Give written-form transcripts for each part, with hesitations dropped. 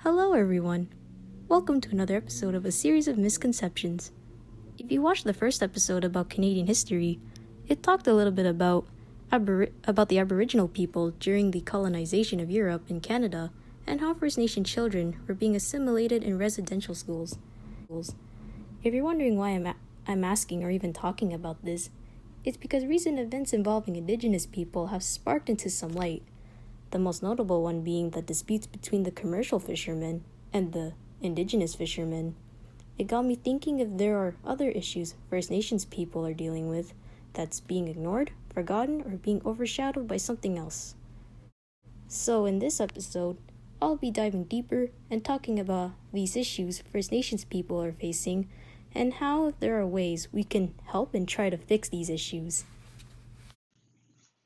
Hello, everyone. Welcome to another episode of A Series of Misconceptions. If you watched the first episode about Canadian history, it talked a little bit about the Aboriginal people during the colonization of Europe and Canada, and how First Nation children were being assimilated in residential schools. If you're wondering why I'm asking or even talking about this, it's because recent events involving Indigenous people have sparked into some light. The most notable one being the disputes between the commercial fishermen and the Indigenous fishermen. It got me thinking if there are other issues First Nations people are dealing with that's being ignored, forgotten, or being overshadowed by something else. So in this episode, I'll be diving deeper and talking about these issues First Nations people are facing and how there are ways we can help and try to fix these issues.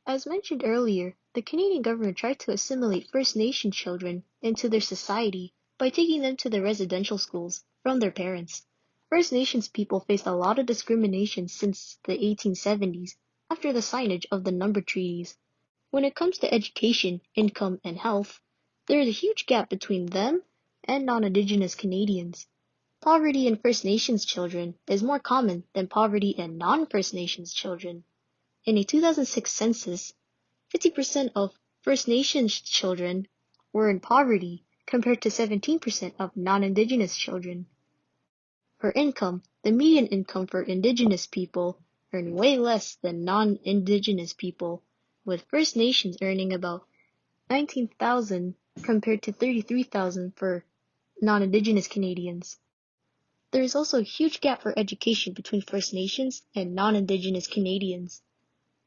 As mentioned earlier, the Canadian government tried to assimilate First Nation children into their society by taking them to the residential schools from their parents. First Nations people faced a lot of discrimination since the 1870s after the signage of the number treaties. When it comes to education, income, and health, there is a huge gap between them and non-Indigenous Canadians. Poverty in First Nations children is more common than poverty in non-First Nations children. In a 2006 census, 50% of First Nations children were in poverty compared to 17% of non-Indigenous children. For income, the median income for Indigenous people earn way less than non-Indigenous people, with First Nations earning about $19,000 compared to $33,000 for non-Indigenous Canadians. There is also a huge gap for education between First Nations and non-Indigenous Canadians.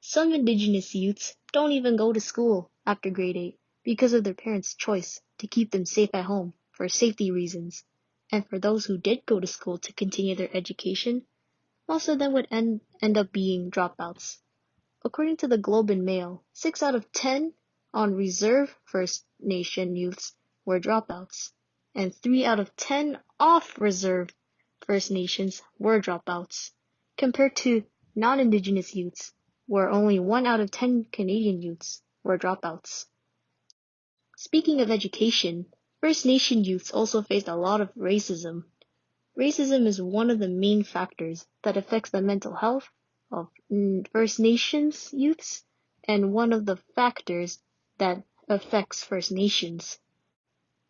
Some Indigenous youths don't even go to school after grade 8 because of their parents' choice to keep them safe at home for safety reasons. And for those who did go to school to continue their education, most of them would end up being dropouts. According to the Globe and Mail, 6 out of 10 on reserve First Nation youths were dropouts, and 3 out of 10 off reserve First Nations were dropouts, compared to non-Indigenous youths, where only 1 out of 10 Canadian youths were dropouts. Speaking of education, First Nation youths also faced a lot of racism. Racism is one of the main factors that affects the mental health of First Nations youths and one of the factors that affects First Nations.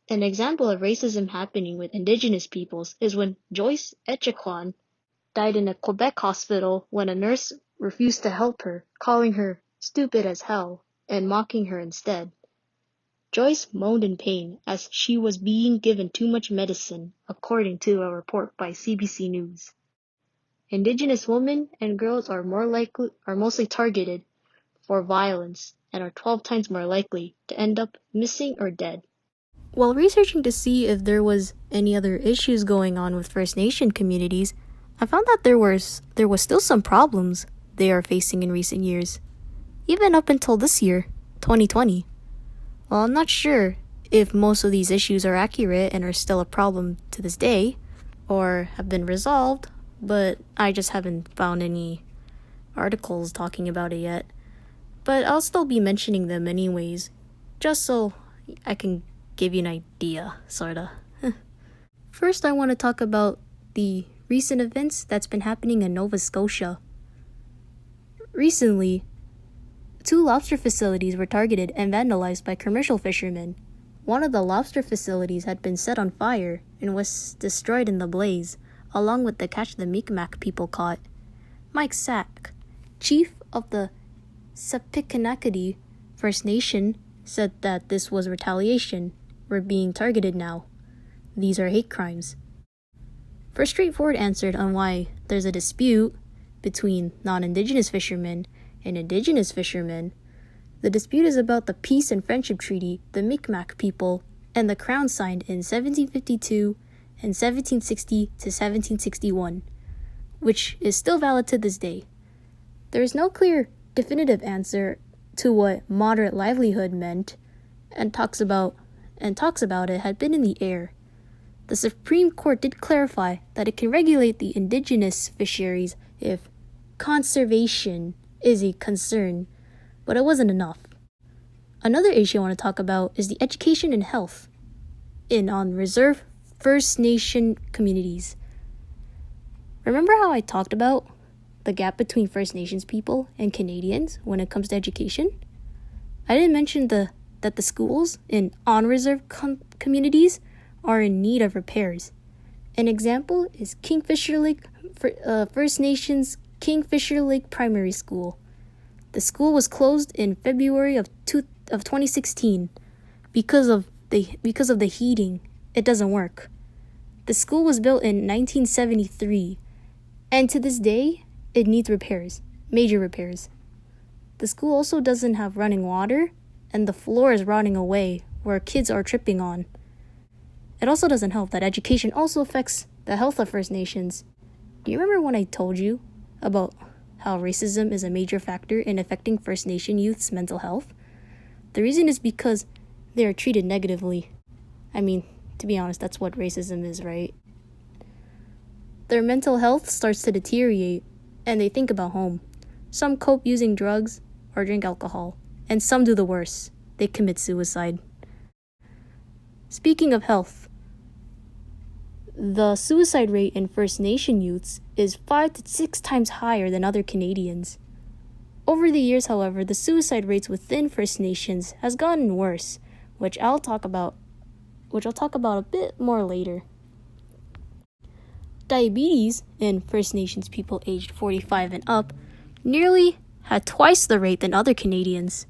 An example of racism happening with Indigenous peoples is when Joyce Echaquan died in a Quebec hospital when a nurse refused to help her, calling her stupid as hell and mocking her instead. Joyce moaned in pain as she was being given too much medicine, according to a report by CBC News. Indigenous women and girls are mostly targeted for violence and are 12 times more likely to end up missing or dead. While researching to see if there was any other issues going on with First Nation communities, I found that there was still some problems they are facing in recent years, even up until this year, 2020. Well, I'm not sure if most of these issues are accurate and are still a problem to this day, or have been resolved, but I just haven't found any articles talking about it yet. But I'll still be mentioning them anyways, just so I can give you an idea, sorta. First, I want to talk about the recent events that's been happening in Nova Scotia. Recently, 2 lobster facilities were targeted and vandalized by commercial fishermen. One of the lobster facilities had been set on fire and was destroyed in the blaze, along with the catch the Mi'kmaq people caught. Mike Sack, chief of the Sepikanakadee First Nation, said that this was retaliation. We're being targeted now. These are hate crimes. For a straightforward answer on why there's a dispute between non-Indigenous fishermen and Indigenous fishermen, the dispute is about the Peace and Friendship Treaty the Mi'kmaq people and the Crown signed in 1752 and 1760 to 1761, which is still valid to this day. There is no clear, definitive answer to what moderate livelihood meant, and talks about it had been in the air. The Supreme Court did clarify that it can regulate the Indigenous fisheries if conservation is a concern, but it wasn't enough. Another issue I want to talk about is the education and health. in on reserve First Nation communities. Remember how I talked about the gap between First Nations people and Canadians when it comes to education? I didn't mention that the schools in on-reserve communities are in need of repairs. An example is Kingfisher Lake First Nations Kingfisher Lake Primary School. The school was closed in February of 2016 because of the heating. It doesn't work. The school was built in 1973, and to this day, it needs repairs, major repairs. The school also doesn't have running water, and the floor is rotting away where kids are tripping on. It also doesn't help that education also affects the health of First Nations. Do you remember when I told you about how racism is a major factor in affecting First Nation youth's mental health? The reason is because they are treated negatively. I mean, to be honest, that's what racism is, right? Their mental health starts to deteriorate, and they think about home. Some cope using drugs or drink alcohol, and some do the worst. They commit suicide. Speaking of health, the suicide rate in First Nation youths is 5 to 6 times higher than other Canadians. Over the years, however, the suicide rates within First Nations has gotten worse, which I'll talk about a bit more later. Diabetes in First Nations people aged 45 and up nearly had twice the rate than other Canadians.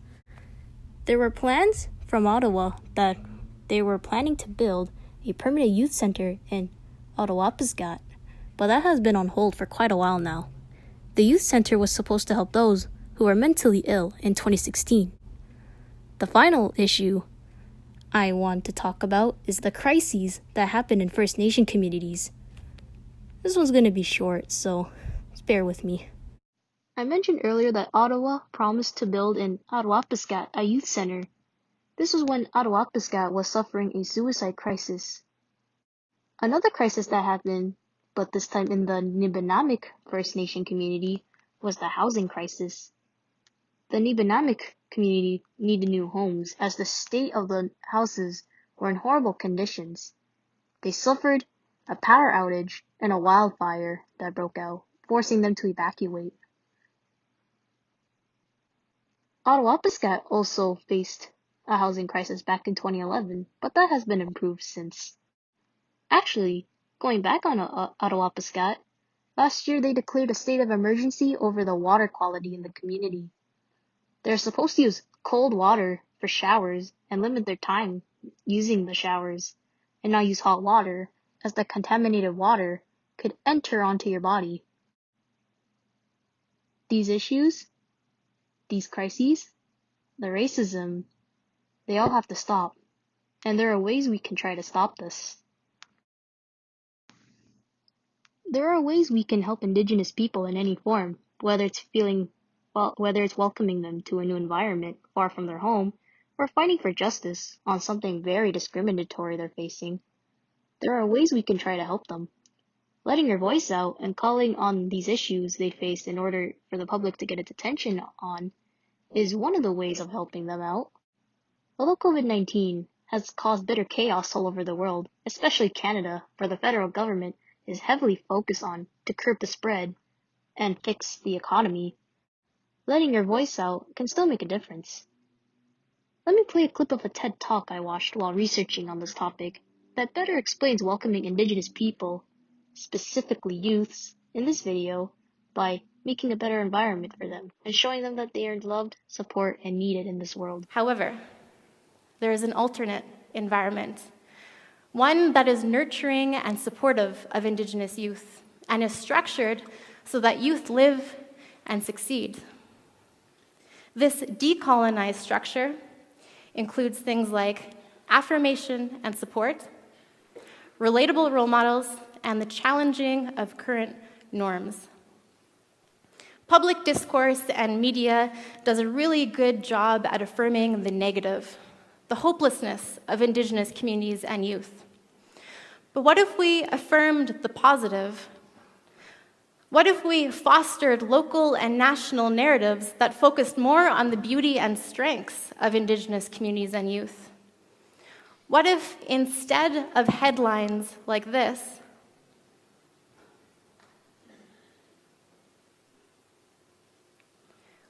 There were plans from Ottawa that they were planning to build a permanent youth center in Ottawapiskat, but that has been on hold for quite a while now. The youth center was supposed to help those who were mentally ill in 2016. The final issue I want to talk about is the crises that happen in First Nation communities. This one's going to be short, so just bear with me. I mentioned earlier that Ottawa promised to build in Ottawapiskat a youth center. This was when Ottawapiskat was suffering a suicide crisis. Another crisis that happened, but this time in the Nibenamik First Nation community, was the housing crisis. The Nibenamik community needed new homes as the state of the houses were in horrible conditions. They suffered a power outage and a wildfire that broke out, forcing them to evacuate. Ottawapiskat also faced a housing crisis back in 2011, but that has been improved since. Actually, going back on Ottawapiskat, last year they declared a state of emergency over the water quality in the community. They're supposed to use cold water for showers and limit their time using the showers, and not use hot water, as the contaminated water could enter onto your body. These issues, these crises, the racism, they all have to stop, and there are ways we can try to stop this. There are ways we can help Indigenous people in any form, whether it's welcoming them to a new environment far from their home, or fighting for justice on something very discriminatory they're facing. There are ways we can try to help them. Letting your voice out and calling on these issues they face in order for the public to get its attention on is one of the ways of helping them out. Although COVID-19 has caused bitter chaos all over the world, especially Canada, where the federal government is heavily focused on to curb the spread and fix the economy, letting your voice out can still make a difference. Let me play a clip of a TED Talk I watched while researching on this topic that better explains welcoming Indigenous people, specifically youths, in this video by making a better environment for them and showing them that they are loved, support, and needed in this world. However, there is an alternate environment, one that is nurturing and supportive of Indigenous youth and is structured so that youth live and succeed. This decolonized structure includes things like affirmation and support, relatable role models, and the challenging of current norms. Public discourse and media does a really good job at affirming the negative, the hopelessness of Indigenous communities and youth. But what if we affirmed the positive? What if we fostered local and national narratives that focused more on the beauty and strengths of Indigenous communities and youth? What if instead of headlines like this,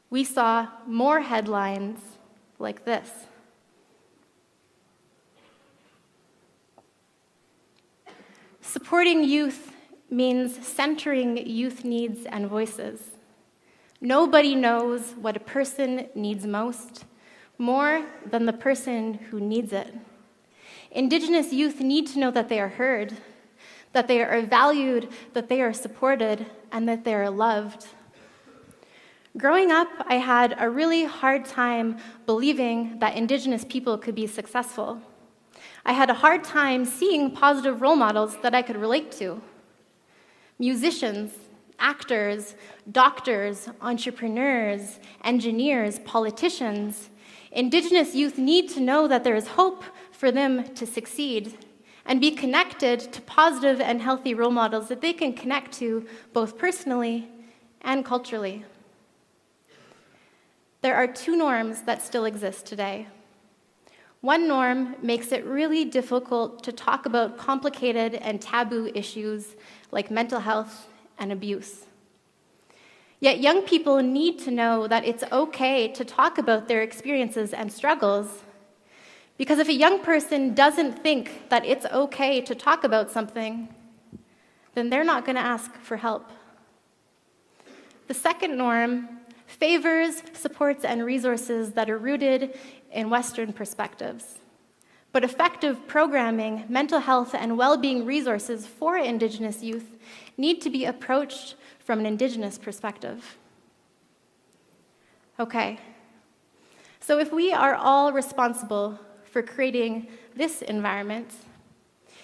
we saw more headlines like this? Supporting youth means centering youth needs and voices. Nobody knows what a person needs most more than the person who needs it. Indigenous youth need to know that they are heard, that they are valued, that they are supported, and that they are loved. Growing up, I had a really hard time believing that Indigenous people could be successful. I had a hard time seeing positive role models that I could relate to. Musicians, actors, doctors, entrepreneurs, engineers, politicians. Indigenous youth need to know that there is hope for them to succeed and be connected to positive and healthy role models that they can connect to both personally and culturally. There are two norms that still exist today. One norm makes it really difficult to talk about complicated and taboo issues like mental health and abuse. Yet young people need to know that it's okay to talk about their experiences and struggles. Because if a young person doesn't think that it's okay to talk about something, then they're not going to ask for help. The second norm favors, supports, and resources that are rooted in Western perspectives. But effective programming, mental health, and well-being resources for Indigenous youth need to be approached from an Indigenous perspective. Okay, so if we are all responsible for creating this environment,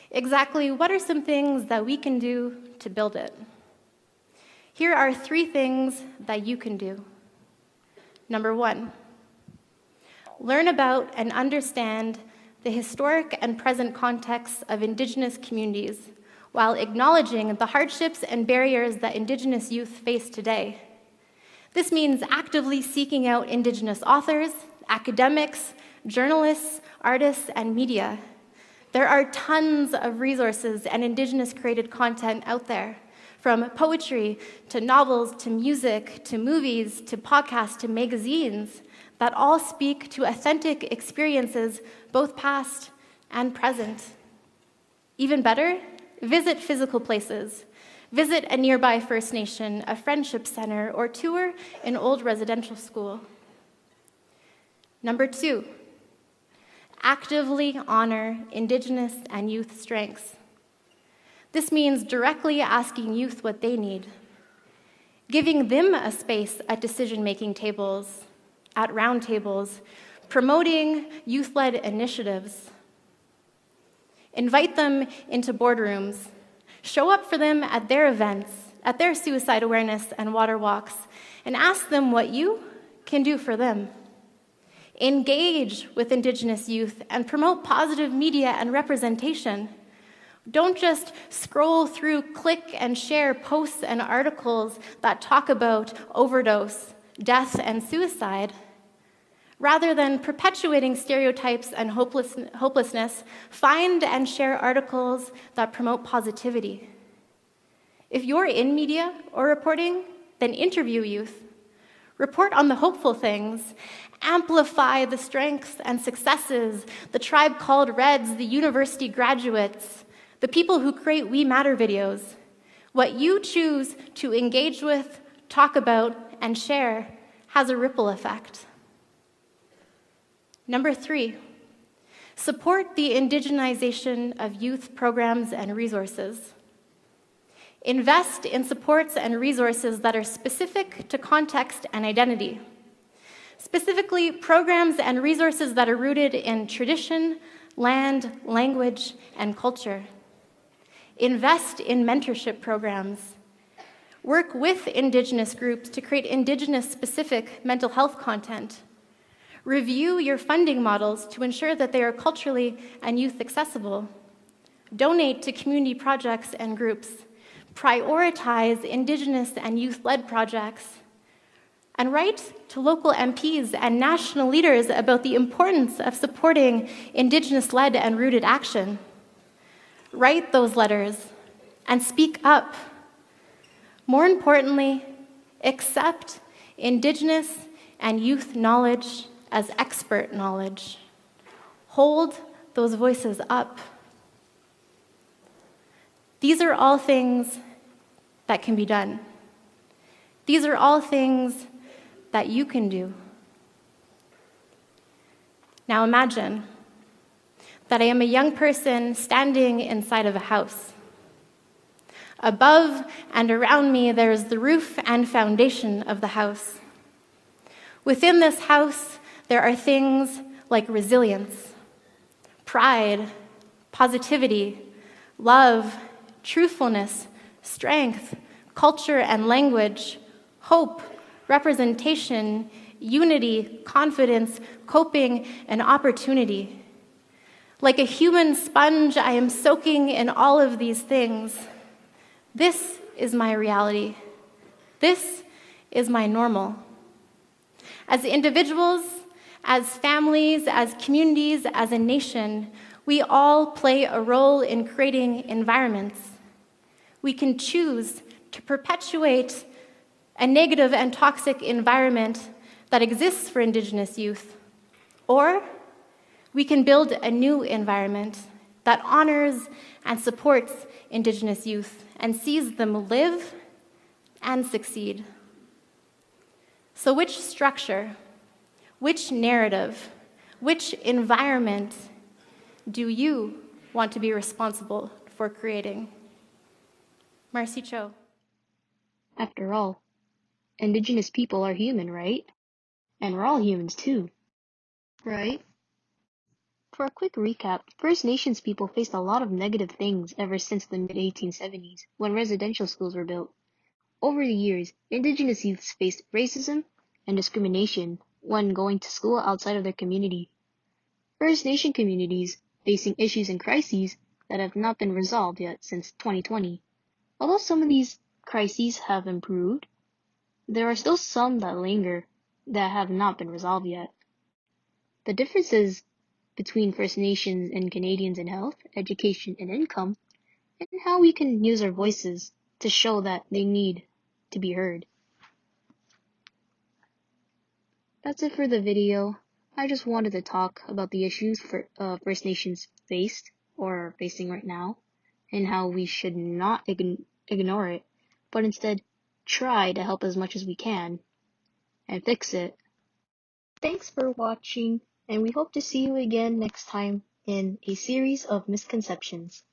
exactly what are some things that we can do to build it? Here are 3 things that you can do. Number 1, learn about and understand the historic and present contexts of Indigenous communities while acknowledging the hardships and barriers that Indigenous youth face today. This means actively seeking out Indigenous authors, academics, journalists, artists, and media. There are tons of resources and Indigenous-created content out there, from poetry to novels to music to movies to podcasts to magazines, that all speak to authentic experiences, both past and present. Even better, visit physical places. Visit a nearby First Nation, a friendship center, or tour an old residential school. Number 2, actively honor Indigenous and youth strengths. This means directly asking youth what they need, giving them a space at decision-making tables, at roundtables, promoting youth-led initiatives. Invite them into boardrooms. Show up for them at their events, at their suicide awareness and water walks, and ask them what you can do for them. Engage with Indigenous youth and promote positive media and representation. Don't just scroll through, click, and share posts and articles that talk about overdose, death, and suicide. Rather than perpetuating stereotypes and hopelessness, find and share articles that promote positivity. If you're in media or reporting, then interview youth. Report on the hopeful things. Amplify the strengths and successes, the tribe called Reds, the university graduates, the people who create We Matter videos. What you choose to engage with, talk about, and share has a ripple effect. Number 3, support the indigenization of youth programs and resources. Invest in supports and resources that are specific to context and identity. Specifically, programs and resources that are rooted in tradition, land, language, and culture. Invest in mentorship programs. Work with Indigenous groups to create Indigenous-specific mental health content. Review your funding models to ensure that they are culturally and youth accessible. Donate to community projects and groups. Prioritize Indigenous and youth-led projects. and write to local MPs and national leaders about the importance of supporting Indigenous-led and rooted action. Write those letters and speak up. More importantly, accept Indigenous and youth knowledge as expert knowledge. Hold those voices up. These are all things that can be done. These are all things that you can do. Now imagine that I am a young person standing inside of a house. Above and around me, there is the roof and foundation of the house. Within this house, there are things like resilience, pride, positivity, love, truthfulness, strength, culture and language, hope, representation, unity, confidence, coping, and opportunity. Like a human sponge, I am soaking in all of these things. This is my reality. This is my normal. As individuals, as families, as communities, as a nation, we all play a role in creating environments. We can choose to perpetuate a negative and toxic environment that exists for Indigenous youth, or we can build a new environment that honors and supports Indigenous youth and sees them live and succeed. So which structure, which narrative, which environment do you want to be responsible for creating? Marcy Cho. After all, Indigenous people are human, right? And we're all humans too, right? For a quick recap, First Nations people faced a lot of negative things ever since the mid-1870s, when residential schools were built. Over the years, Indigenous youths faced racism and discrimination when going to school outside of their community. First Nation communities facing issues and crises that have not been resolved yet since 2020. Although some of these crises have improved, there are still some that linger that have not been resolved yet. The differences between First Nations and Canadians in health, education, and income, and how we can use our voices to show that they need to be heard. That's it for the video. I just wanted to talk about the issues First Nations faced or are facing right now, and how we should not ignore it, but instead try to help as much as we can and fix it. Thanks for watching, and we hope to see you again next time in A Series of Misconceptions.